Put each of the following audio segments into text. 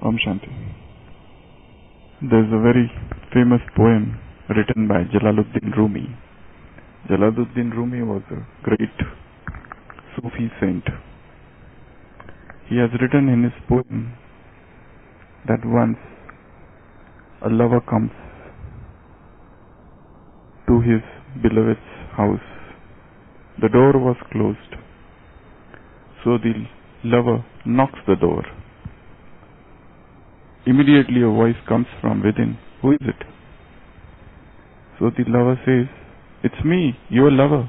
Om Shanti. There's a very famous poem written by Jalaluddin Rumi. Jalaluddin Rumi was a great Sufi saint. He has written in his poem that once a lover comes to his beloved's house. The door was closed, so the lover knocks the door. Immediately a voice comes from within. Who is it? So the lover says, "It's me, your lover."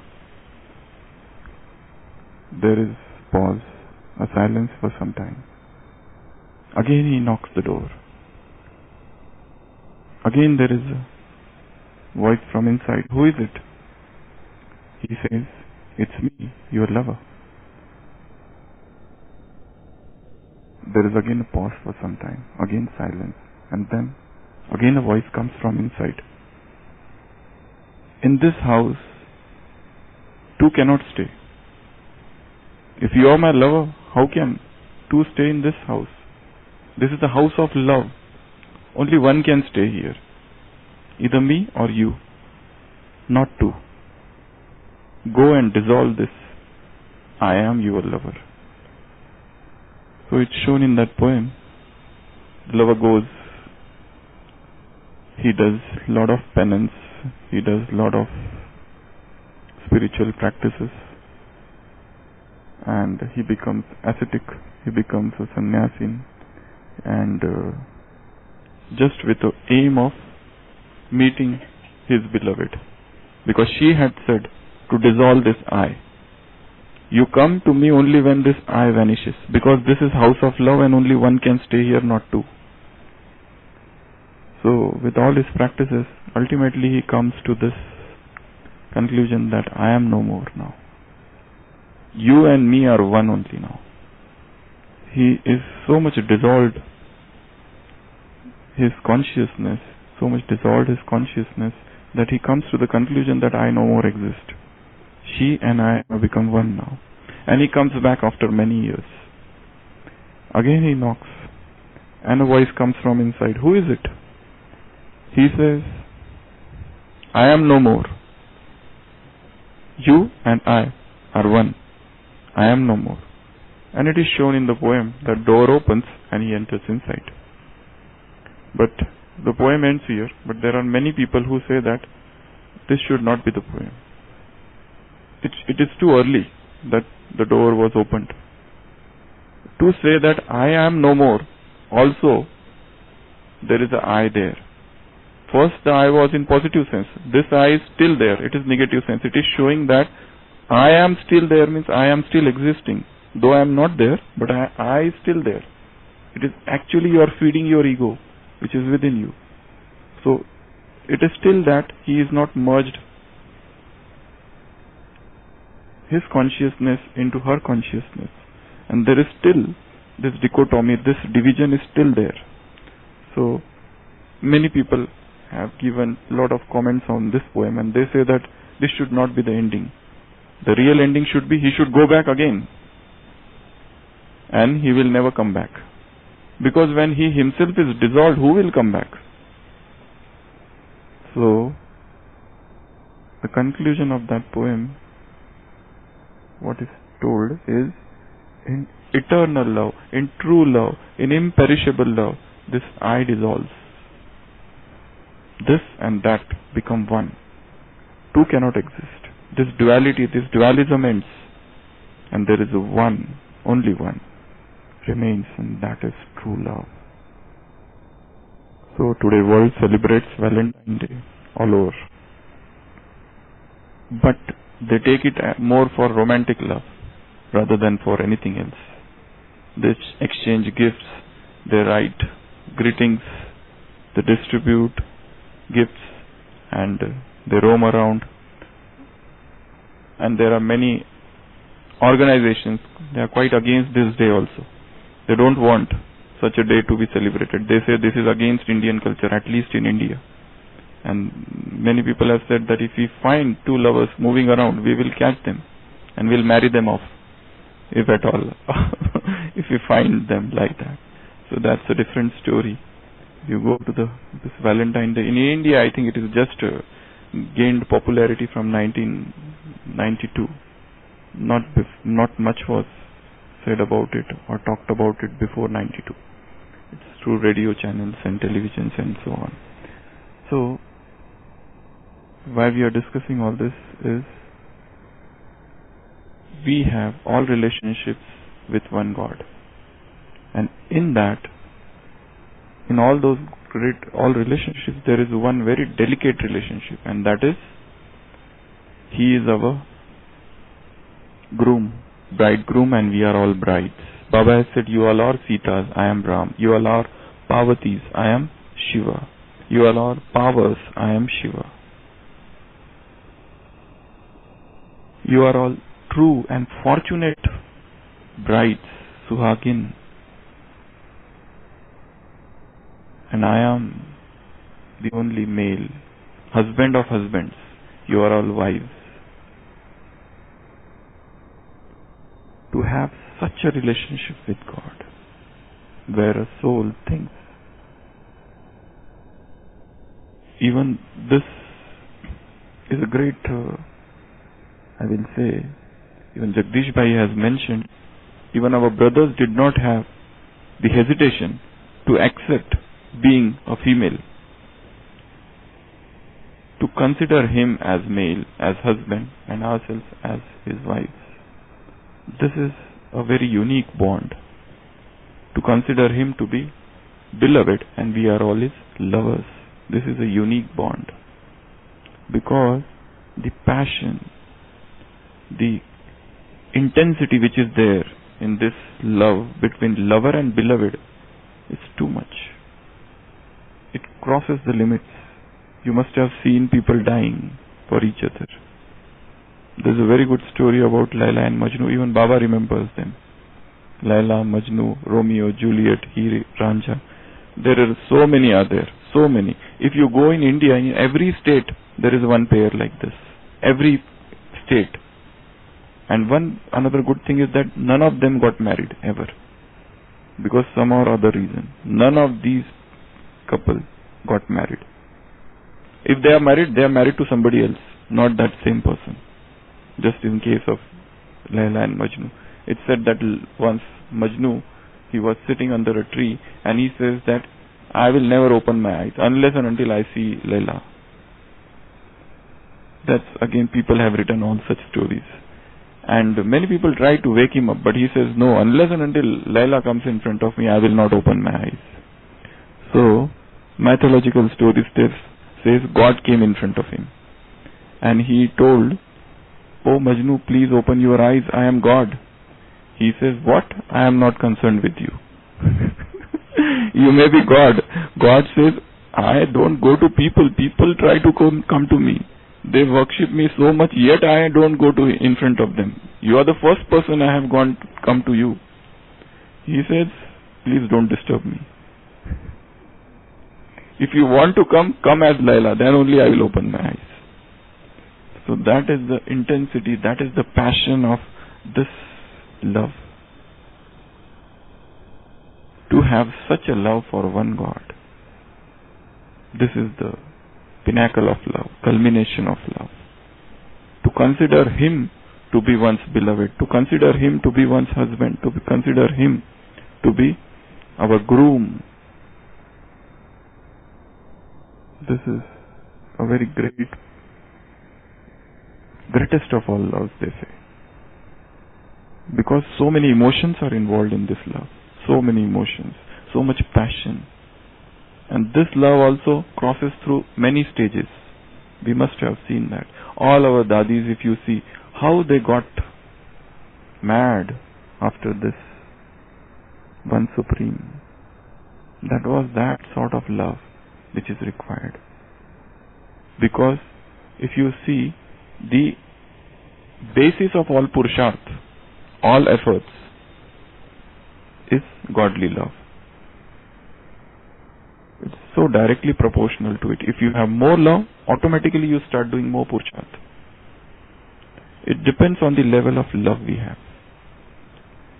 There is pause, a silence for some time. Again he knocks the door. Again there is a voice from inside. Who is it? He says, "It's me, your lover." There is again a pause for some time, again silence, and then again a voice comes from inside. In this house, two cannot stay. If you are my lover, how can two stay in this house? This is the house of love. Only one can stay here. Either me or you, not two. Go and dissolve this. I am your lover. So it's shown in that poem. The lover goes, he does lot of penance, he does lot of spiritual practices, and he becomes ascetic, he becomes a sannyasin, and just with the aim of meeting his beloved, because she had said to dissolve this I. You come to me only when this I vanishes, because this is house of love and only one can stay here, not two. So with all his practices, ultimately he comes to this conclusion that I am no more now. You and me are one only now. He is so much dissolved his consciousness, that he comes to the conclusion that I no more exist. She and I have become one now. And he comes back after many years. Again he knocks, and a voice comes from inside. Who is it? He says, I am no more. You and I are one. I am no more. And it is shown in the poem that door opens and he enters inside. But the poem ends here, but there are many people who say that this should not be the poem. It is too early that the door was opened. To say that I am no more, also there is an I there. First the I was in positive sense. This I is still there. It is negative sense. It is showing that I am still there means I am still existing. Though I am not there, but I is still there. It is actually you are feeding your ego, which is within you. So it is still that he is not merged his consciousness into her consciousness, and there is still this dichotomy, this division is still there. So many people have given a lot of comments on this poem, and they say that this should not be the ending. The real ending should be he should go back again, and he will never come back, because when he himself is dissolved, who will come back? So the conclusion of that poem, what is told is, in eternal love, in true love, in imperishable love, this I dissolves. This and that become one. Two cannot exist. This duality, this dualism ends, and there is a one, only one remains, and that is true love. So today world celebrates Valentine Day all over. But they take it more for romantic love rather than for anything else. They exchange gifts, they write greetings, they distribute gifts, and they roam around. And there are many organizations, they are quite against this day also. They don't want such a day to be celebrated. They say this is against Indian culture, at least in India. And many people have said that if we find two lovers moving around, we will catch them and we'll marry them off, if at all, if we find them like that. So that's a different story. You go to this Valentine Day in India. I think it is just gained popularity from 1992. Not much was said about it or talked about it before 92. It's through radio channels and televisions and so on. So why we are discussing all this is we have all relationships with one God, and in all those all relationships, there is one very delicate relationship, and that is He is our bridegroom, and we are all brides. Baba has said, you all are Sitas, I am Ram. You all are Parvatis, I am Shiva. You all are Pavas, I am Shiva. You are all true and fortunate brides, Suhagin. And I am the only male, husband of husbands. You are all wives. To have such a relationship with God, where a soul thinks, even this is a great, I will say, even Jagdish Bhai has mentioned, even our brothers did not have the hesitation to accept being a female, to consider him as male, as husband, and ourselves as his wives. This is a very unique bond, to consider him to be beloved and we are all his lovers. This is a unique bond, because the passion, the intensity which is there in this love between lover and beloved is too much. It crosses the limits. You must have seen people dying for each other. There's a very good story about Laila and Majnu. Even Baba remembers them. Laila, Majnu, Romeo, Juliet, Hiri, Ranjha. There are so many others. So many. If you go in India, in every state, there is one pair like this. Every state. And another good thing is that none of them got married ever. Because some or other reason. None of these couple got married. If they are married to somebody else, not that same person. Just in case of Laila and Majnu. It said that once Majnu, he was sitting under a tree and he says that I will never open my eyes unless and until I see Laila. That's again, people have written all such stories. And many people try to wake him up, but he says, no, unless and until Laila comes in front of me, I will not open my eyes. So, mythological story says God came in front of him. And he told, oh Majnu, please open your eyes, I am God. He says, what? I am not concerned with you. You may be God. God says, I don't go to people. People try to come to me. They worship me so much, yet I don't go in front of them. You are the first person I have come to you. He says, please don't disturb me. If you want to come as Laila, then only I will open my eyes. So that is the intensity, that is the passion of this love. To have such a love for one God. This is the pinnacle of love, culmination of love. To consider him to be one's beloved, to consider him to be one's husband, to consider him to be our groom. This is a very greatest of all loves, they say. Because so many emotions are involved in this love. So many emotions, so much passion. And this love also crosses through many stages. We must have seen that. All our dadis, if you see how they got mad after this one supreme. That was that sort of love which is required. Because if you see, the basis of all purusharth, all efforts, is godly love. It's so directly proportional to it. If you have more love, automatically you start doing more purusharth. It depends on the level of love we have.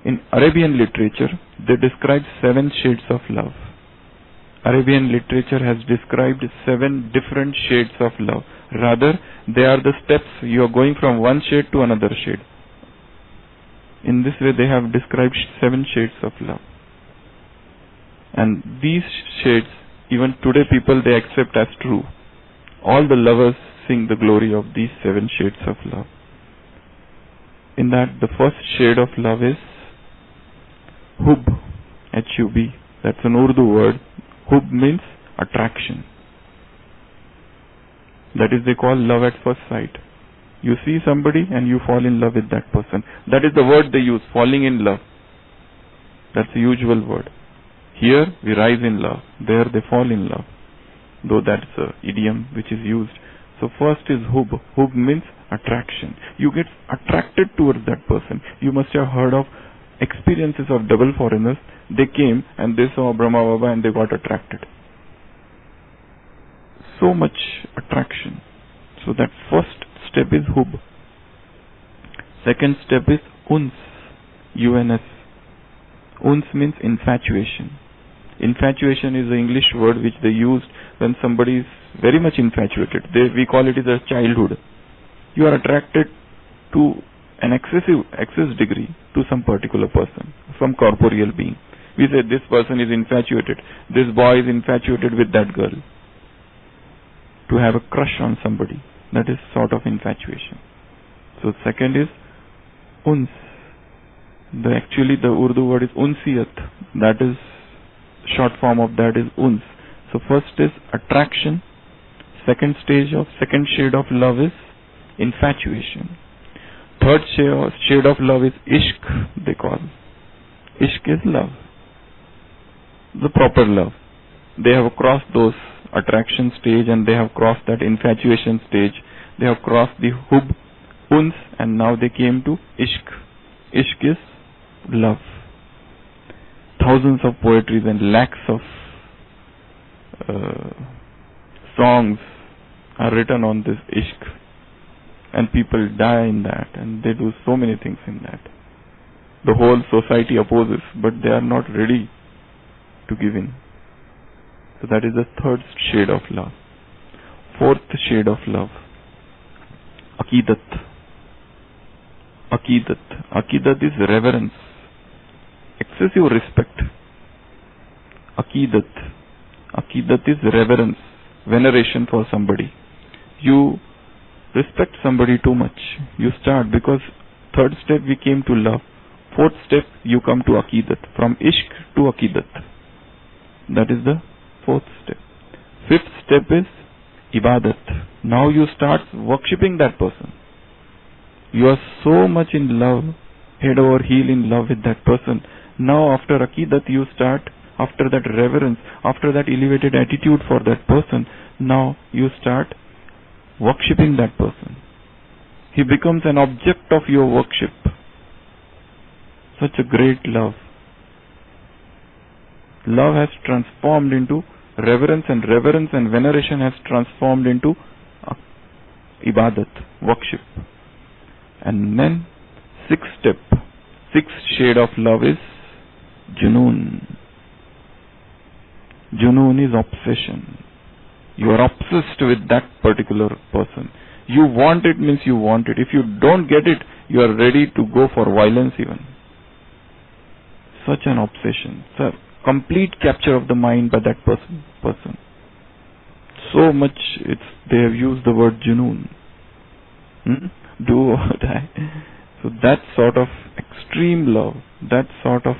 In Arabian literature, they describe 7 shades of love. Arabian literature has described 7 different shades of love. Rather, they are the steps. You are going from one shade to another shade. In this way, they have described 7 shades of love. And these shades, even today people, they accept as true. All the lovers sing the glory of these 7 shades of love. In that, the first shade of love is Hub, H-U-B. That's an Urdu word. Hub means attraction. That is, they call love at first sight. You see somebody and you fall in love with that person. That is the word they use, falling in love. That's the usual word. Here we rise in love. There they fall in love. Though that's an idiom which is used. So first is Hub. Hub means attraction. You get attracted towards that person. You must have heard of experiences of double foreigners. They came and they saw Brahma Baba and they got attracted. So much attraction. So that first step is Hub. Second step is Uns. U-N-S. Uns means infatuation. Infatuation is the English word which they used when somebody is very much infatuated. We call it as a childhood. You are attracted to an excess degree to some particular person, some corporeal being. We say this person is infatuated. This boy is infatuated with that girl. To have a crush on somebody. That is sort of infatuation. So second is Uns. Actually the Urdu word is Unsiyat. That is short form of that is Uns. So first is attraction. Second shade of love is infatuation. Third shade of love is Ishq, they call. Ishq is love. The proper love. They have crossed those attraction stage and they have crossed that infatuation stage. They have crossed the Hub, Uns, and now they came to Ishq. Ishq is love. Thousands of poetries and lakhs of songs are written on this Ishq. And people die in that and they do so many things in that. The whole society opposes, but they are not ready to give in. So that is the third shade of love. Fourth shade of love. Aqidat. Aqidat. Aqidat is reverence. Excessive respect. Aqidat. Aqidat is reverence. Veneration for somebody. You respect somebody too much. You start because third step we came to love. Fourth step you come to Aqidat. From Ishq to Aqidat. That is the fourth step. Fifth step is Ibadat. Now you start worshipping that person. You are so much in love, head over heel in love with that person. Now after Aqidat you start, after that reverence, after that elevated attitude for that person, now you start worshipping that person. He becomes an object of your worship. Such a great love. Love has transformed into reverence and veneration has transformed into ibadat, worship. And then sixth shade of love is Junoon. Junoon is obsession. You are obsessed with that particular person. You want it means you want it. If you don't get it, you are ready to go for violence even. Such an obsession. So complete capture of the mind by that person. So much they have used the word Junoon. Do or die. So that sort of extreme love, that sort of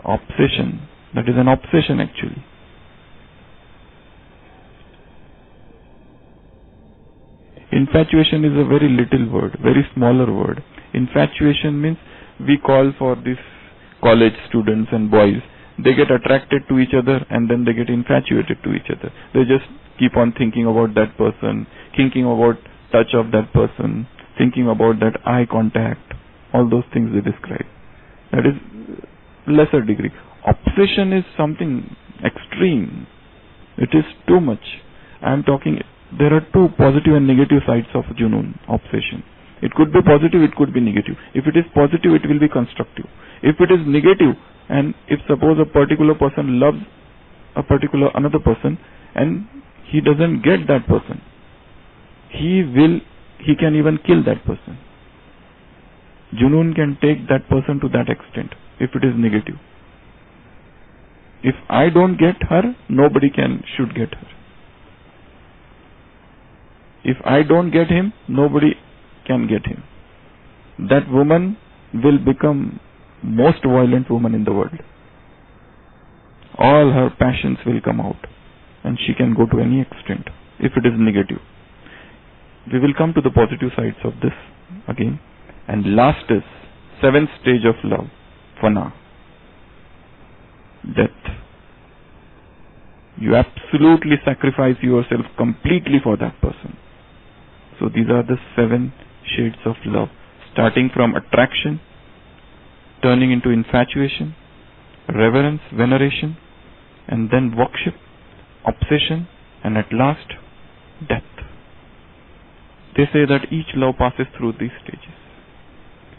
obsession, that is an obsession actually. Infatuation is a very little word, very smaller word. Infatuation means we call for these college students and boys. They get attracted to each other and then they get infatuated to each other. They just keep on thinking about that person, thinking about touch of that person, thinking about that eye contact, all those things they describe. That is lesser degree. Obsession is something extreme. It is too much. I am talking, there are two positive and negative sides of Junoon, obsession. It could be positive, it could be negative. If it is positive, it will be constructive. If it is negative, and if suppose a particular person loves another person and he doesn't get that person, he can even kill that person. Junoon can take that person to that extent if it is negative. If I don't get her, nobody should get her. If I don't get him, nobody can get him. That woman will become most violent woman in the world. All her passions will come out and she can go to any extent if it is negative. We will come to the positive sides of this again. And last is 7th stage of love, fana, death. You absolutely sacrifice yourself completely for that person. So these are the 7 shades of love, starting from attraction, turning into infatuation, reverence, veneration, and then worship, obsession, and at last, death. They say that each love passes through these stages.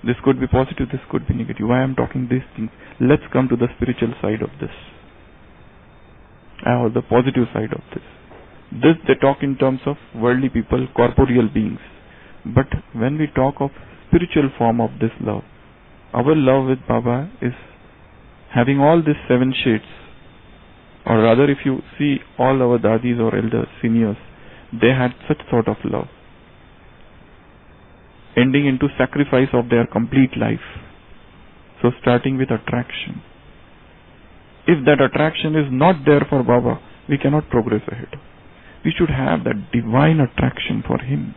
This could be positive, this could be negative. Why I am talking these things? Let's come to the spiritual side of this, or the positive side of this. This they talk in terms of worldly people, corporeal beings. But when we talk of spiritual form of this love, our love with Baba is having all these 7 shades. Or rather, if you see all our dadis or elders, seniors, they had such sort of love, ending into sacrifice of their complete life. So starting with attraction. If that attraction is not there for Baba, we cannot progress ahead. We should have that divine attraction for him.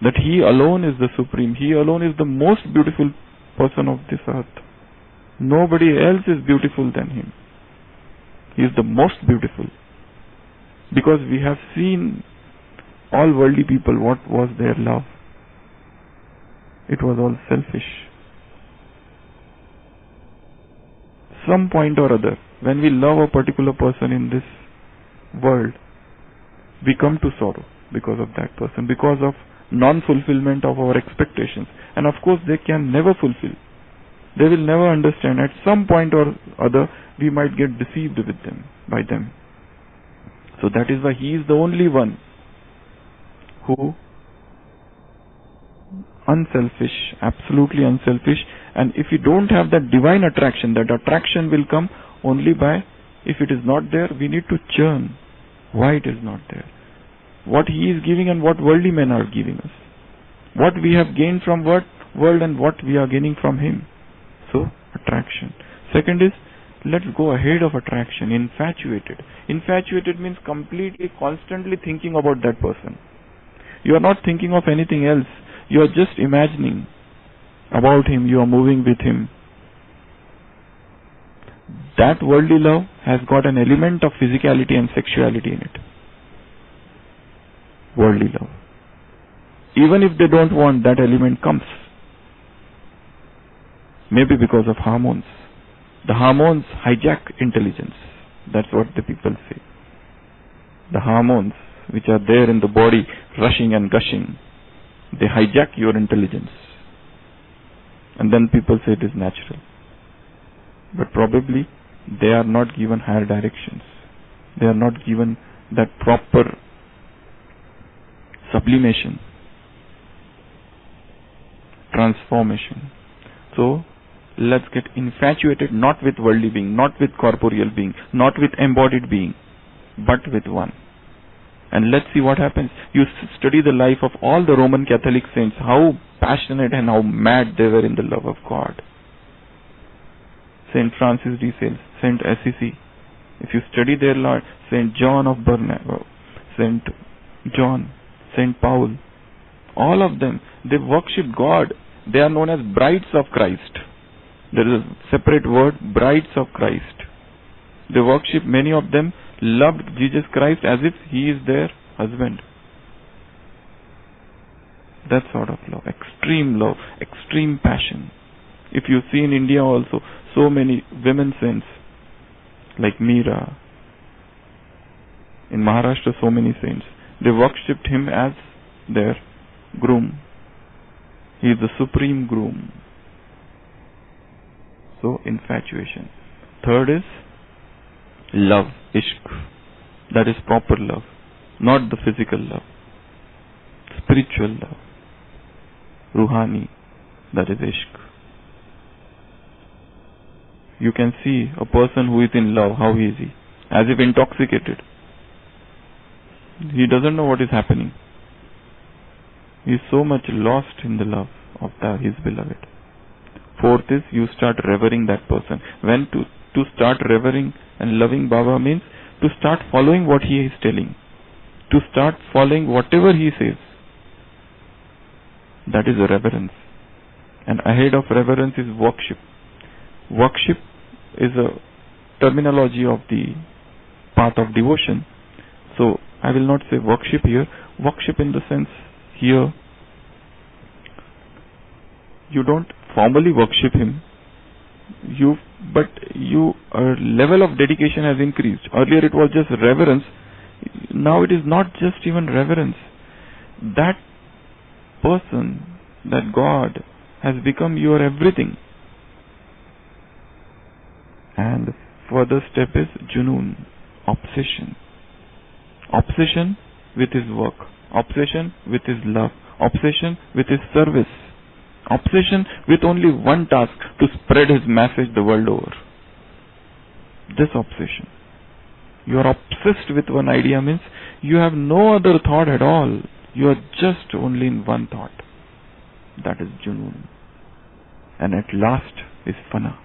That he alone is the supreme. He alone is the most beautiful person of this earth. Nobody else is beautiful than him. He is the most beautiful. Because we have seen all worldly people, what was their love? It was all selfish. Some point or other, when we love a particular person in this world, we come to sorrow because of that person, because of non-fulfillment of our expectations. And of course they can never fulfill. They will never understand. At some point or other, we might get deceived by them. So that is why he is the only one who unselfish, absolutely unselfish. And if you don't have that divine attraction, that attraction will come only by, if it is not there, we need to churn why it is not there. What he is giving and what worldly men are giving us. What we have gained from world and what we are gaining from him. So, attraction. Second is, let's go ahead of attraction, infatuated. Infatuated means completely, constantly thinking about that person. You are not thinking of anything else. You are just imagining about him. You are moving with him. That worldly love has got an element of physicality and sexuality in it. Worldly love. Even if they don't want, that element comes. Maybe because of hormones. The hormones hijack intelligence. That's what the people say. The hormones which are there in the body, rushing and gushing, they hijack your intelligence. And then people say it is natural. But probably they are not given higher directions. They are not given that proper sublimation, transformation. So, let's get infatuated not with worldly being, not with corporeal being, not with embodied being, but with one. And let's see what happens. You study the life of all the Roman Catholic saints, how passionate and how mad they were in the love of God. Saint Francis de Sales, Saint Assisi. If you study their life, Saint John of Bernard, Saint John, Saint Paul, all of them, they worship God. They are known as brides of Christ. There is a separate word, brides of Christ. They worship, many of them loved Jesus Christ as if he is their husband. That sort of love, extreme passion. If you see in India also, so many women saints, like Meera. In Maharashtra, so many saints. They worshipped him as their groom. He is the supreme groom. So, infatuation. Third is love, ishq. That is proper love, not the physical love. Spiritual love, ruhani, that is ishq. You can see a person who is in love, how is he? As if intoxicated. He doesn't know what is happening. He is so much lost in the love of his beloved. Fourth is you start revering that person. When to start revering and loving Baba means to start following what he is telling. To start following whatever he says. That is a reverence. And ahead of reverence is worship. Worship is a terminology of the path of devotion. So I will not say worship here. Worship in the sense here, you don't formally worship him, but your level of dedication has increased. Earlier it was just reverence. Now it is not just even reverence. That person, that God, has become your everything. And the further step is junoon, obsession. Obsession with his work. Obsession with his love. Obsession with his service. Obsession with only one task, to spread his message the world over. This obsession. You are obsessed with one idea means you have no other thought at all. You are just only in one thought. That is junoon. And at last is fana.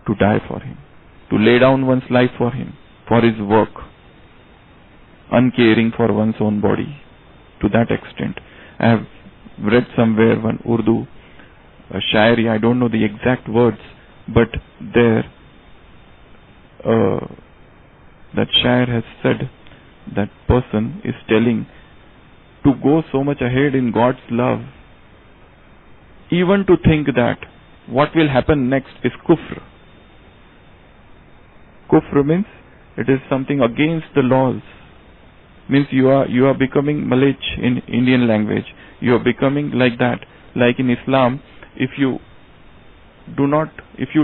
To die for him. To lay down one's life for him. For his work. Uncaring for one's own body. To that extent. I have read somewhere one Urdu shairi, I don't know the exact words, but there that shair has said, that person is telling to go so much ahead in God's love, even to think that what will happen next is kufr. Kufr means it is something against the laws. Means you are becoming Malach in Indian language. You are becoming like that. Like in Islam, if you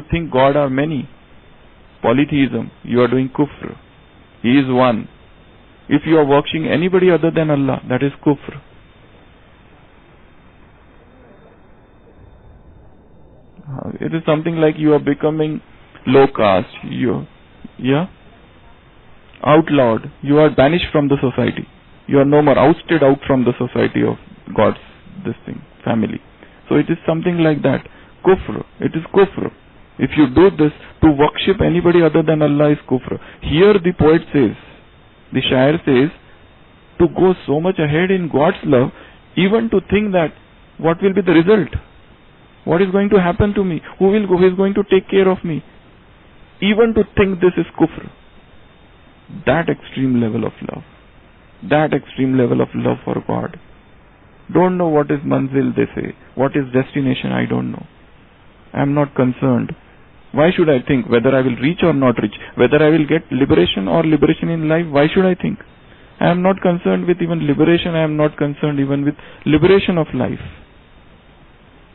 think God are many, polytheism, you are doing kufr. He is one. If you are worshipping anybody other than Allah, that is kufr. It is something like you are becoming low caste. Outlawed. You are banished from the society. You are no more, ousted out from the society of God's family. So it is something like that. Kufr. It is kufr. If you do this, to worship anybody other than Allah is kufr. Here the poet says, the shair says, to go so much ahead in God's love, even to think that what will be the result? What is going to happen to me? Who is going to take care of me? Even to think this is kufr. That extreme level of love. That extreme level of love for God. Don't know what is manzil, they say. What is destination, I don't know. I am not concerned. Why should I think whether I will reach or not reach? Whether I will get liberation or liberation in life? Why should I think? I am not concerned with even liberation. I am not concerned even with liberation of life.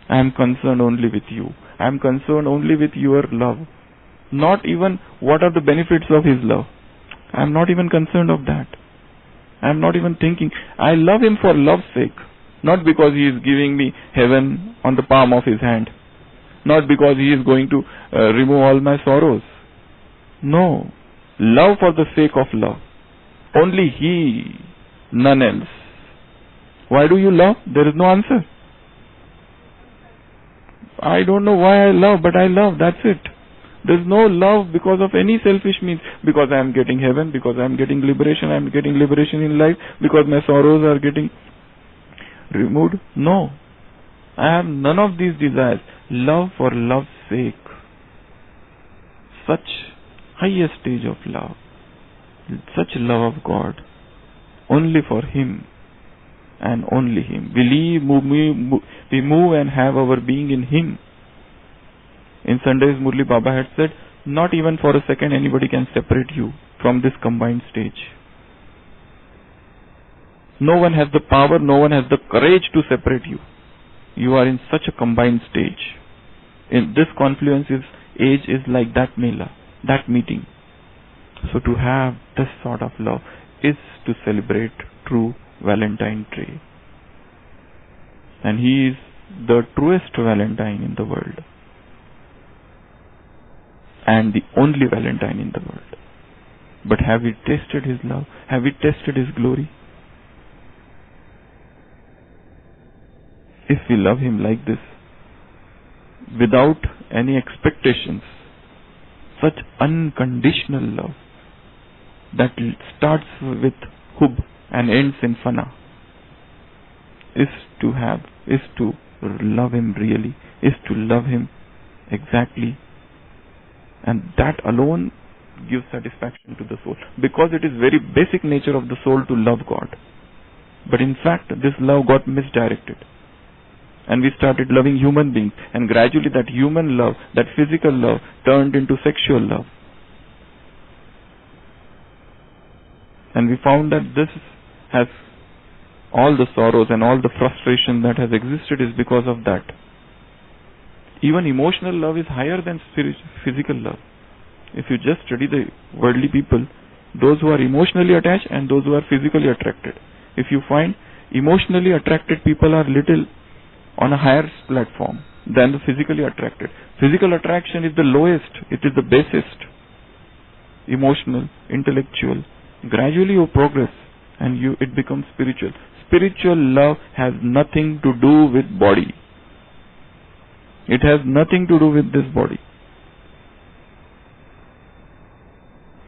I am concerned only with you. I am concerned only with your love. Not even what are the benefits of his love. I am not even concerned of that. I am not even thinking. I love him for love's sake. Not because he is giving me heaven on the palm of his hand. Not because he is going to remove all my sorrows. No. Love for the sake of love. Only he, none else. Why do you love? There is no answer. I don't know why I love, but I love. That's it. There is no love because of any selfish means. Because I am getting heaven, because I am getting liberation, I am getting liberation in life, because my sorrows are getting removed. No. I have none of these desires. Love for love's sake. Such highest stage of love. Such love of God. Only for him. And only him. We move and have our being in him. In Sunday's Murli, Baba had said, not even for a second anybody can separate you from this combined stage. No one has the power, no one has the courage to separate you. You are in such a combined stage. In this confluence age is like that mela, that meeting. So to have this sort of love is to celebrate true Valentine Day. And he is the truest Valentine in the world. And the only Valentine in the world. But have we tasted his love? Have we tasted his glory? If we love him like this, without any expectations, such unconditional love that starts with hub and ends in fana, is to love him really, is to love him exactly, and that alone gives satisfaction to the soul, because it is very basic nature of the soul to love God. But in fact, this love got misdirected, and we started loving human beings, and gradually that human love, that physical love, turned into sexual love. And we found that this has all the sorrows and all the frustration that has existed is because of that. Even emotional love is higher than physical love. If you just study the worldly people, those who are emotionally attached and those who are physically attracted, if you find emotionally attracted people are little on a higher platform than the physically attracted. Physical attraction is the lowest, it is the basest. Emotional, intellectual. Gradually you progress and it becomes spiritual. Spiritual love has nothing to do with body. It has nothing to do with this body.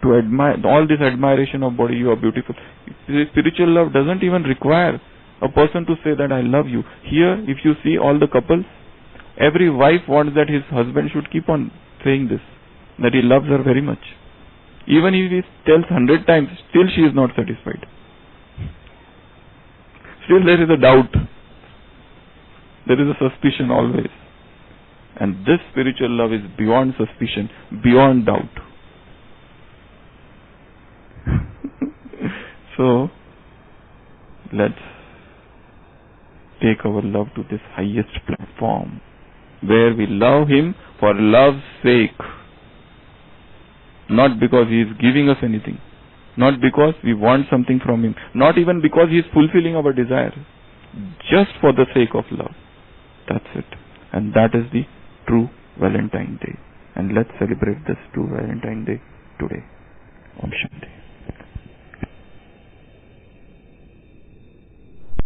To admire, all this admiration of body, you are beautiful. Spiritual love doesn't even require a person to say that I love you. Here, if you see all the couples, every wife wants that his husband should keep on saying this, that he loves her very much. Even if he tells 100 times, still she is not satisfied. Still there is a doubt. There is a suspicion always. And this spiritual love is beyond suspicion, beyond doubt. So, let's take our love to this highest platform, where we love him for love's sake. Not because he is giving us anything. Not because we want something from him. Not even because he is fulfilling our desire. Just for the sake of love. That's it. And that is the true Valentine Day. And let's celebrate this true Valentine Day today. Om Shanti.